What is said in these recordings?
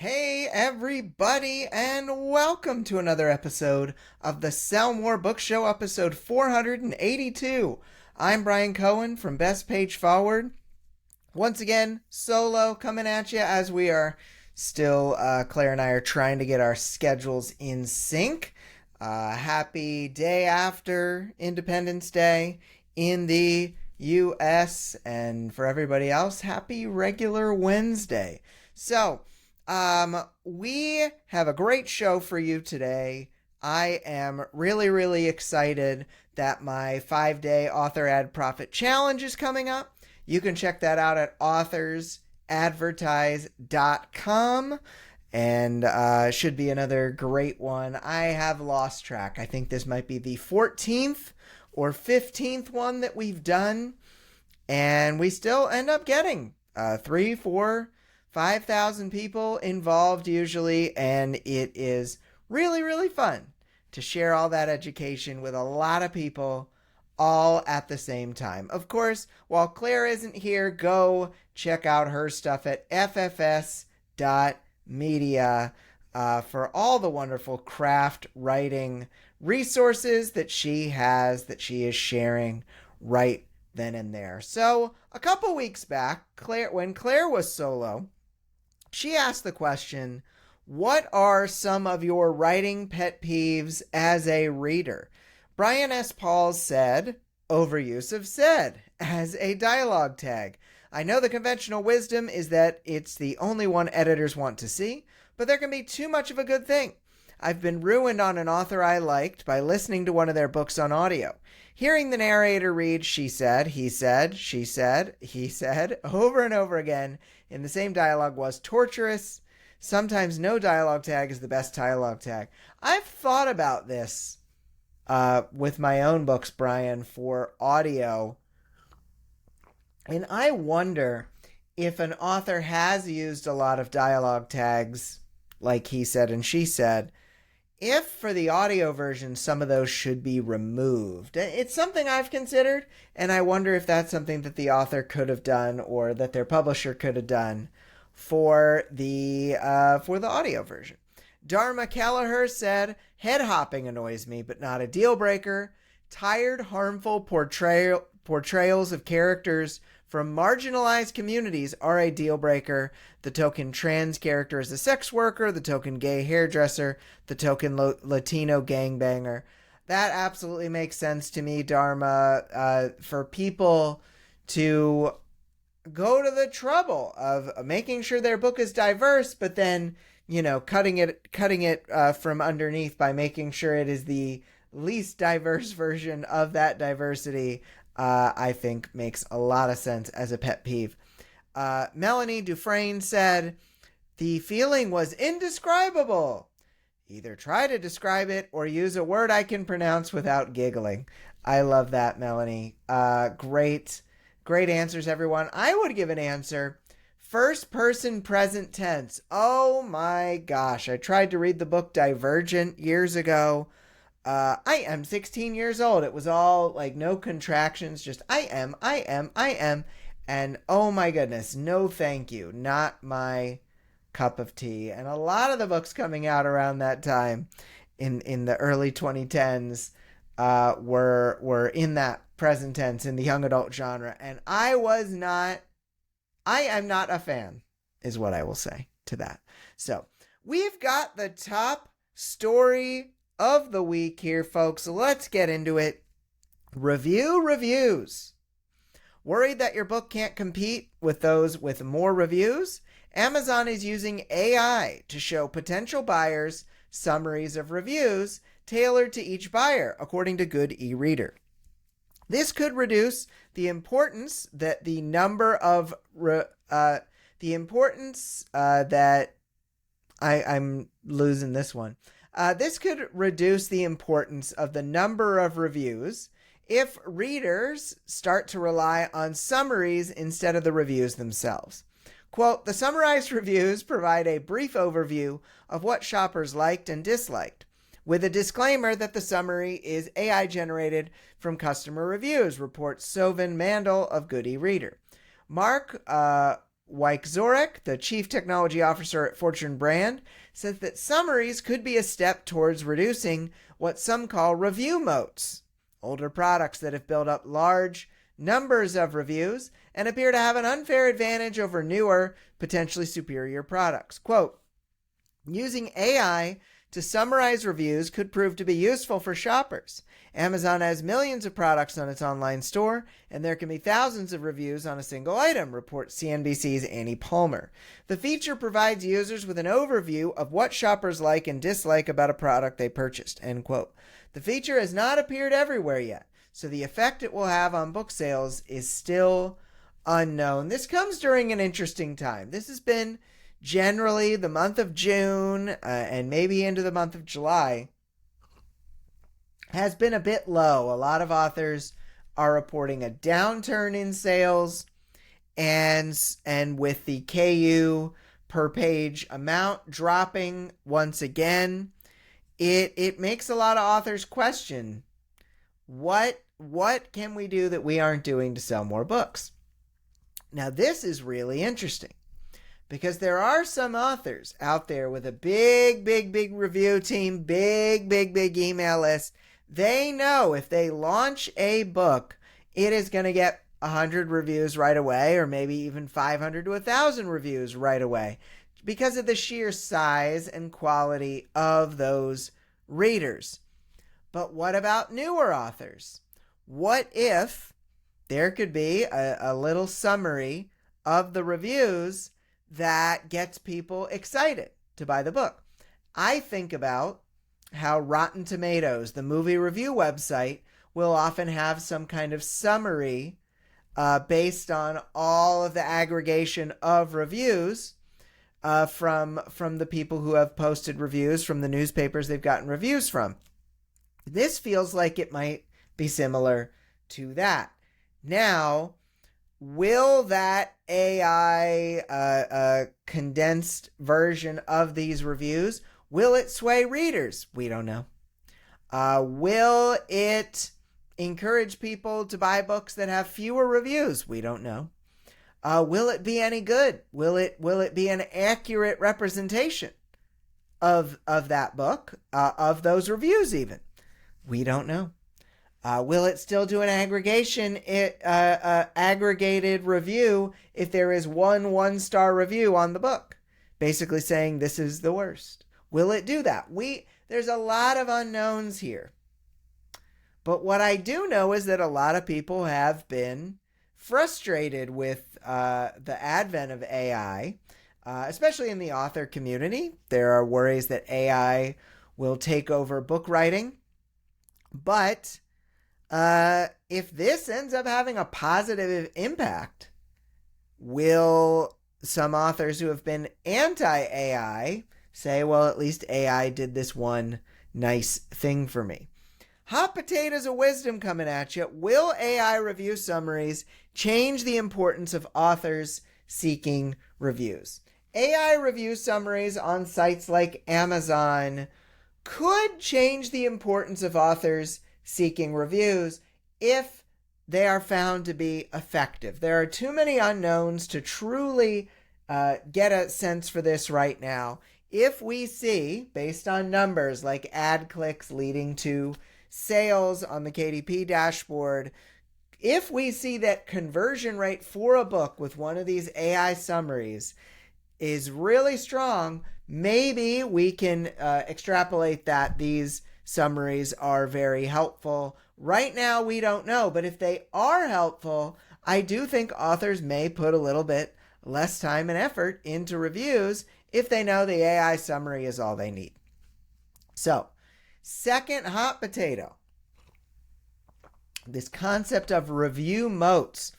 Hey everybody, and welcome to another episode of the Sell More Book Show, episode 482. I'm Brian Cohen from Best Page Forward. Once again, solo coming at you as we are still, Claire and I are trying to get our schedules in sync. Happy day after Independence Day in the U.S., and for everybody else, happy regular Wednesday. So, we have a great show for you today. I am really excited that my 5-day Author Ad Profit Challenge is coming up. You can check that out at authorsadvertise.com, and should be another great one. I have lost track. I think this might be the 14th or 15th one that we've done, and we still end up getting 3, 4, 5,000 people involved usually, and it is really fun to share all that education with a lot of people all at the same time. Of course, while Claire isn't here, go check out her stuff at ffs.media for all the wonderful craft writing resources that she is sharing right then and there. So a couple weeks back, when Claire was solo, she asked the question, what are some of your writing pet peeves as a reader? Brian S. Pauls said, overuse of said as a dialogue tag. I know the conventional wisdom is that it's the only one editors want to see, but there can be too much of a good thing. I've been ruined on an author I liked by listening to one of their books on audio. Hearing the narrator read she said, he said, she said, he said, over and over again in the same dialogue was torturous. Sometimes no dialogue tag is the best dialogue tag. I've thought about this with my own books, Brian, for audio. And I wonder if an author has used a lot of dialogue tags, like he said and she said, if for the audio version some of those should be removed. It's something I've considered, and I wonder if that's something that the author could have done or that their publisher could have done for the audio version. Dharma Kelleher said, head hopping annoys me, but not a deal breaker. Tired, harmful portrayals of characters from marginalized communities are a deal breaker. The token trans character is a sex worker, the token gay hairdresser, the token Latino gangbanger. That absolutely makes sense to me, Dharma. For people to go to the trouble of making sure their book is diverse, but then, cutting it from underneath by making sure it is the least diverse version of that diversity, I think makes a lot of sense as a pet peeve. Melanie Dufresne said, the feeling was indescribable. Either try to describe it or use a word I can pronounce without giggling. I love that, Melanie. Great answers, everyone. I would give an answer. First person present tense. Oh my gosh. I tried to read the book Divergent years ago. I am 16 years old. It was all like no contractions, just I am. And oh my goodness, no thank you. Not my cup of tea. And a lot of the books coming out around that time in the early 2010s were in that present tense in the young adult genre. And I am not a fan, is what I will say to that. So we've got the top story of the week here, folks. Let's get into it. Reviews. Worried that your book can't compete with those with more reviews? Amazon is using AI to show potential buyers summaries of reviews tailored to each buyer, according to Good e-Reader. This could reduce the importance that the number of I'm losing this one. This could reduce the importance of the number of reviews if readers start to rely on summaries instead of the reviews themselves. Quote, the summarized reviews provide a brief overview of what shoppers liked and disliked, with a disclaimer that the summary is AI generated from customer reviews, reports Sovin Mandel of Good e-Reader. Mark Wyckorek, the chief technology officer at Fortune Brand, says that summaries could be a step towards reducing what some call review moats, older products that have built up large numbers of reviews and appear to have an unfair advantage over newer, potentially superior products. Quote, using AI to summarize reviews could prove to be useful for shoppers. Amazon has millions of products on its online store, and there can be thousands of reviews on a single item, reports CNBC's Annie Palmer. The feature provides users with an overview of what shoppers like and dislike about a product they purchased, end quote. The feature has not appeared everywhere yet, so the effect it will have on book sales is still unknown. This comes during an interesting time. This has been generally the month of June and maybe into the month of July has been a bit low. A lot of authors are reporting a downturn in sales, and with the KU per page amount dropping once again, it makes a lot of authors question what can we do that we aren't doing to sell more books. Now this is really interesting, because there are some authors out there with a big review team, big email list. They know if they launch a book, it is going to get 100 reviews right away, or maybe even 500 to 1,000 reviews right away, because of the sheer size and quality of those readers. But what about newer authors? What if there could be a little summary of the reviews that gets people excited to buy the book? I think about how Rotten Tomatoes, the movie review website, will often have some kind of summary based on all of the aggregation of reviews from the people who have posted reviews, from the newspapers they've gotten reviews from. This feels like it might be similar to that. Now, will that AI condensed version of these reviews, will it sway readers? We don't know. Will it encourage people to buy books that have fewer reviews? We don't know. Will it be any good? Will it be an accurate representation of that book, of those reviews even? We don't know. Will it still do an aggregated review if there is one-star review on the book, basically saying this is the worst? Will it do that? There's a lot of unknowns here. But what I do know is that a lot of people have been frustrated with the advent of AI, especially in the author community. There are worries that AI will take over book writing. But if this ends up having a positive impact, will some authors who have been anti-AI say, well, at least AI did this one nice thing for me? Hot potatoes of wisdom coming at you. Will AI review summaries change the importance of authors seeking reviews? AI review summaries on sites like Amazon could change the importance of authors seeking reviews if they are found to be effective. There are too many unknowns to truly get a sense for this right now. If we see, based on numbers like ad clicks leading to sales on the KDP dashboard, if we see that conversion rate for a book with one of these AI summaries is really strong, maybe we can extrapolate that these summaries are very helpful. Right now, we don't know, but if they are helpful, I do think authors may put a little bit less time and effort into reviews if they know the AI summary is all they need. So, second hot potato, this concept of review moats.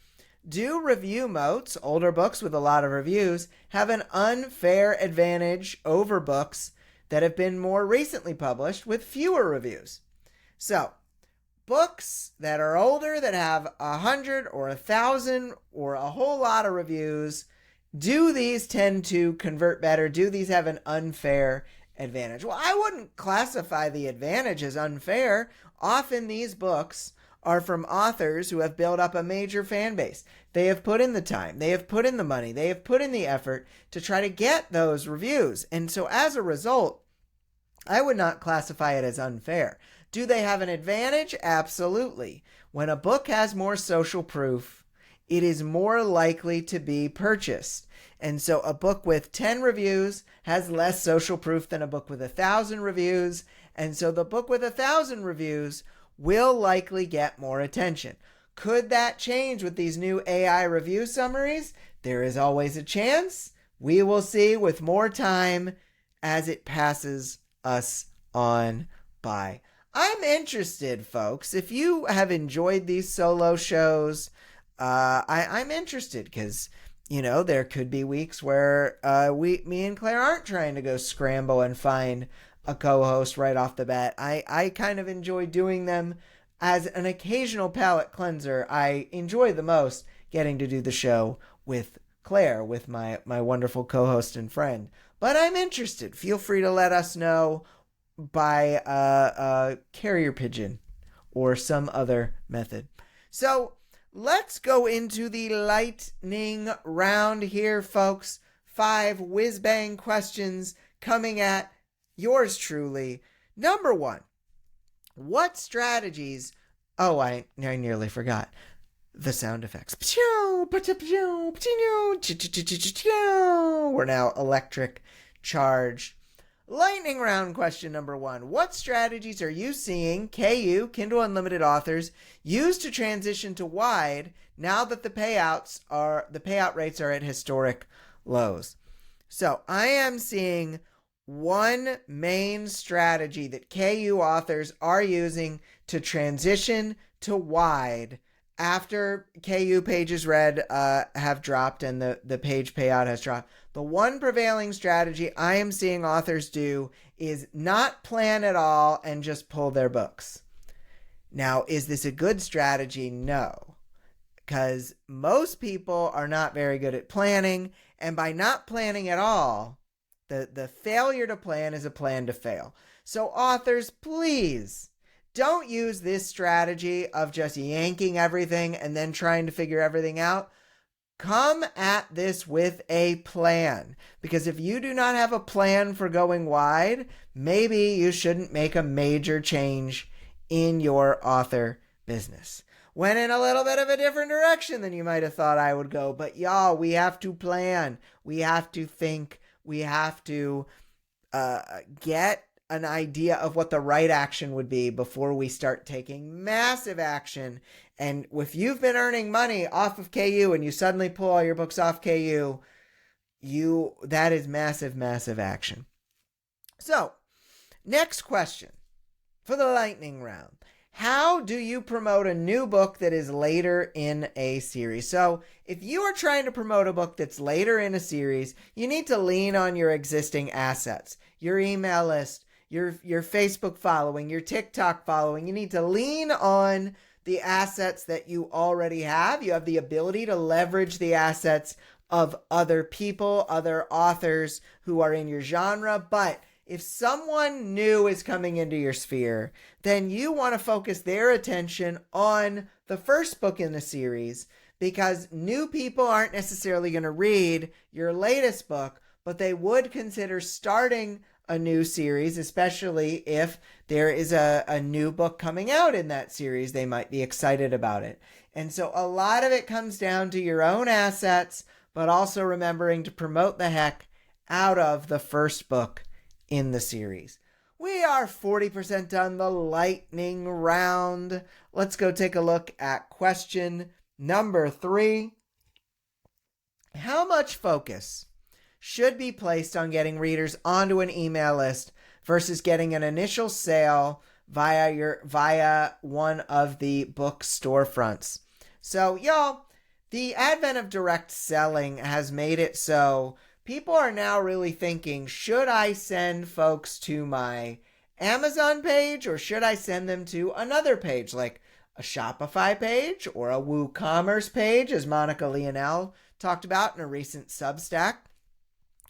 Do review moats, older books with a lot of reviews, have an unfair advantage over books that have been more recently published with fewer reviews? So, books that are older, that have 100 or 1,000 or a whole lot of reviews, do these tend to convert better? Do these have an unfair advantage? Well, I wouldn't classify the advantage as unfair. Often these books are from authors who have built up a major fan base. They have put in the time, they have put in the money, they have put in the effort to try to get those reviews. And so as a result, I would not classify it as unfair. Do they have an advantage? Absolutely. When a book has more social proof, it is more likely to be purchased. And so a book with 10 reviews has less social proof than a book with 1,000 reviews. And so the book with 1,000 reviews will likely get more attention. Could that change with these new AI review summaries? There is always a chance. We will see with more time as it passes us on by. I'm interested, folks. If you have enjoyed these solo shows, I'm interested because, there could be weeks where me and Claire aren't trying to go scramble and find a co-host right off the bat. I kind of enjoy doing them as an occasional palate cleanser. I enjoy the most getting to do the show with Claire, with my wonderful co-host and friend. But I'm interested. Feel free to let us know by carrier pigeon or some other method. So let's go into the lightning round here, folks. 5 whiz-bang questions coming at yours truly. Number 1, what strategies... Oh, I nearly forgot the sound effects. We're now electric charged. Lightning round question number 1. What strategies are you seeing KU, Kindle Unlimited authors, use to transition to wide now that the payout rates are at historic lows? So I am seeing one main strategy that KU authors are using to transition to wide after KU pages read have dropped and the page payout has dropped. The one prevailing strategy I am seeing authors do is not plan at all and just pull their books. Now, is this a good strategy? No. Because most people are not very good at planning, and by not planning at all, the failure to plan is a plan to fail. So authors, please don't use this strategy of just yanking everything and then trying to figure everything out. Come at this with a plan, because if you do not have a plan for going wide, maybe you shouldn't make a major change in your author business. Went in a little bit of a different direction than you might have thought I would go, but y'all, we have to plan. We have to think. We have to get an idea of what the right action would be before we start taking massive action. And if you've been earning money off of KU and you suddenly pull all your books off KU, that is massive, massive action. So, next question for the lightning round. How do you promote a new book that is later in a series? So if you are trying to promote a book that's later in a series, you need to lean on your existing assets, your email list, your Facebook following, your TikTok following. You need to lean on the assets that you already have. You have the ability to leverage the assets of other people, other authors who are in your genre, but if someone new is coming into your sphere, then you want to focus their attention on the first book in the series, because new people aren't necessarily going to read your latest book, but they would consider starting a new series, especially if there is a new book coming out in that series. They might be excited about it. And so a lot of it comes down to your own assets, but also remembering to promote the heck out of the first book in the series. We are 40% done the lightning round. Let's go take a look at question number 3. How much focus should be placed on getting readers onto an email list versus getting an initial sale via one of the book storefronts? So, y'all, the advent of direct selling has made it so people are now really thinking, should I send folks to my Amazon page or should I send them to another page like a Shopify page or a WooCommerce page, as Monica Leonel talked about in a recent Substack?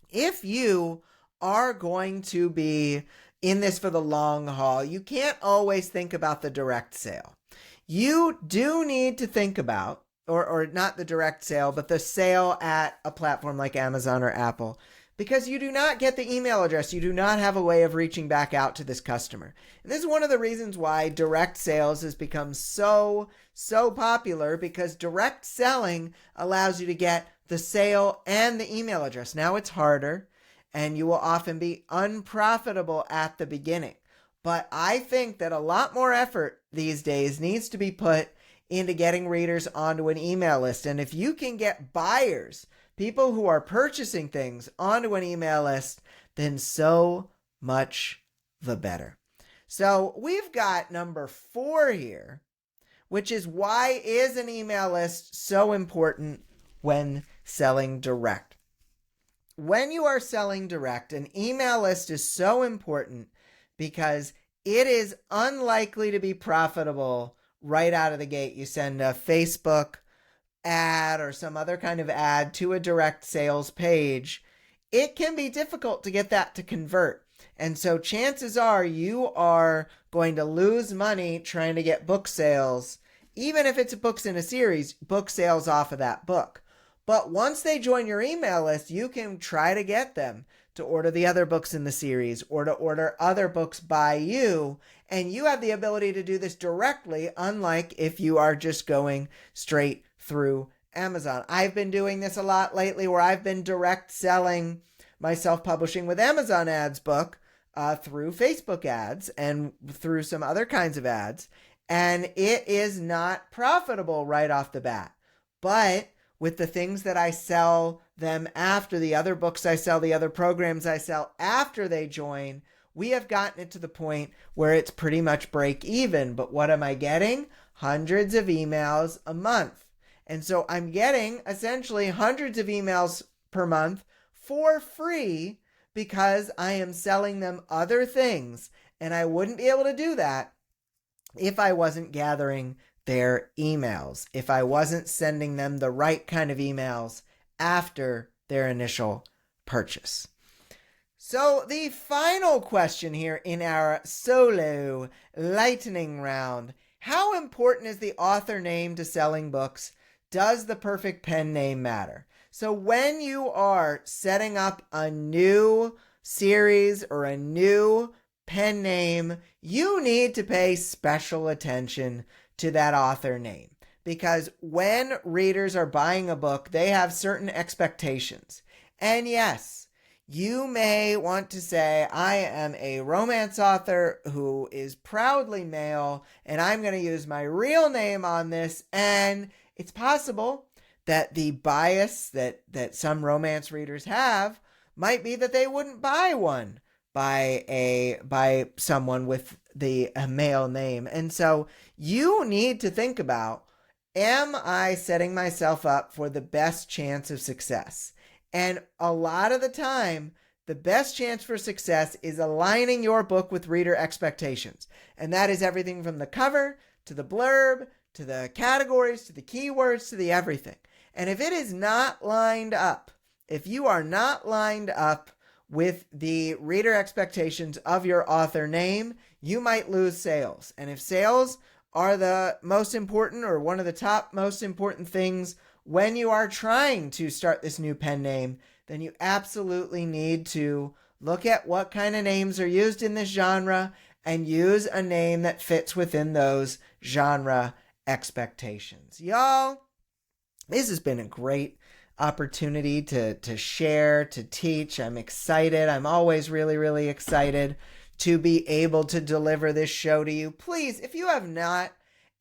If you are going to be in this for the long haul, you can't always think about the direct sale. you do need to think about, or not the direct sale, but the sale at a platform like Amazon or Apple, because you do not get the email address. You do not have a way of reaching back out to this customer. And this is one of the reasons why direct sales has become so popular, because direct selling allows you to get the sale and the email address. Now it's harder, and you will often be unprofitable at the beginning. But I think that a lot more effort these days needs to be put into getting readers onto an email list. And if you can get buyers, people who are purchasing things, onto an email list, then so much the better. So we've got number 4 here, which is, why is an email list so important when selling direct? When you are selling direct, an email list is so important because it is unlikely to be profitable right out of the gate. You send a Facebook ad or some other kind of ad to a direct sales page, it can be difficult to get that to convert. And so chances are you are going to lose money trying to get book sales, even if it's books in a series, book sales off of that book. But once they join your email list, you can try to get them to order the other books in the series or to order other books by you. And you have the ability to do this directly, unlike if you are just going straight through Amazon. I've been doing this a lot lately, where I've been direct selling my self-publishing with Amazon ads book through Facebook ads and through some other kinds of ads. And it is not profitable right off the bat. But with the things that I sell them after, the other books I sell, the other programs I sell after they join, we have gotten it to the point where it's pretty much break even. But what am I getting? Hundreds of emails a month. And so I'm getting essentially hundreds of emails per month for free because I am selling them other things. And I wouldn't be able to do that if I wasn't gathering their emails, if I wasn't sending them the right kind of emails after their initial purchase. So the final question here in our solo lightning round: how important is the author name to selling books? Does the perfect pen name matter? So when you are setting up a new series or a new pen name, you need to pay special attention to that author name, because when readers are buying a book, they have certain expectations. And yes, you may want to say, I am a romance author who is proudly male, and I'm going to use my real name on this. And it's possible that the bias that some romance readers have might be that they wouldn't buy one by someone with the male name. And so you need to think about, am I setting myself up for the best chance of success? And a lot of the time, the best chance for success is aligning your book with reader expectations. And that is everything from the cover to the blurb to the categories to the keywords to the everything. And if it is not lined up, if you are not lined up with the reader expectations of your author name, you might lose sales. And if sales are the most important, or one of the top most important things when you are trying to start this new pen name, then you absolutely need to look at what kind of names are used in this genre and use a name that fits within those genre expectations. Y'all, this has been a great opportunity to share, to teach. I'm excited. I'm always really, really excited to be able to deliver this show to you. Please, if you have not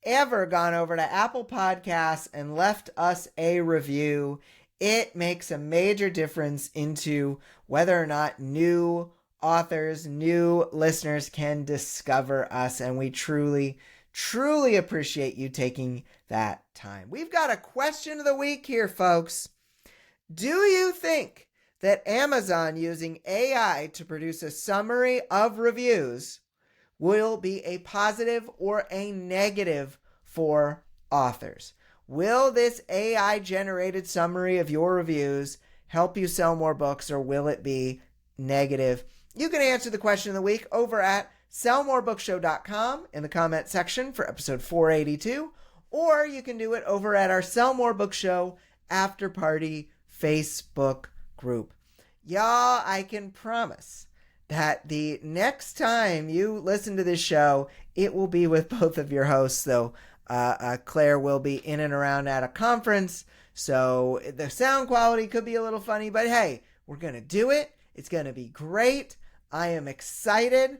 ever gone over to Apple Podcasts and left us a review, it makes a major difference into whether or not new authors, new listeners can discover us. And we truly, truly appreciate you taking that time. We've got a question of the week here, folks. Do you think that Amazon using AI to produce a summary of reviews will be a positive or a negative for authors? Will this AI-generated summary of your reviews help you sell more books, or will it be negative? You can answer the question of the week over at sellmorebookshow.com in the comment section for episode 482, or you can do it over at our Sell More Book Show After Party Facebook group. Y'all, I can promise that the next time you listen to this show, it will be with both of your hosts, though Claire will be in and around at a conference, so the sound quality could be a little funny, but hey, we're going to do it. It's going to be great. I am excited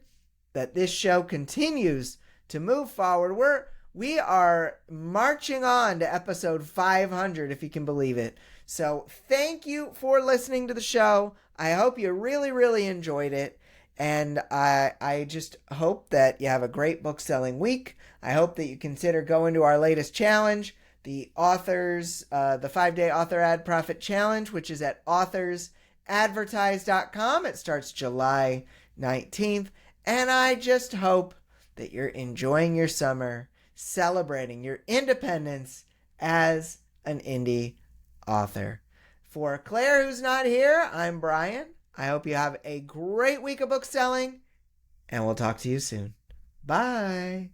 that this show continues to move forward. We are marching on to episode 500, if you can believe it. So thank you for listening to the show. I hope you really, really enjoyed it. And I just hope that you have a great book selling week. I hope that you consider going to our latest challenge, the 5-day author ad profit challenge, which is at authorsadvertise.com. It starts July 19th. And I just hope that you're enjoying your summer, celebrating your independence as an indie author. For Claire, who's not here, I'm Brian. I hope you have a great week of book selling, and we'll talk to you soon. Bye.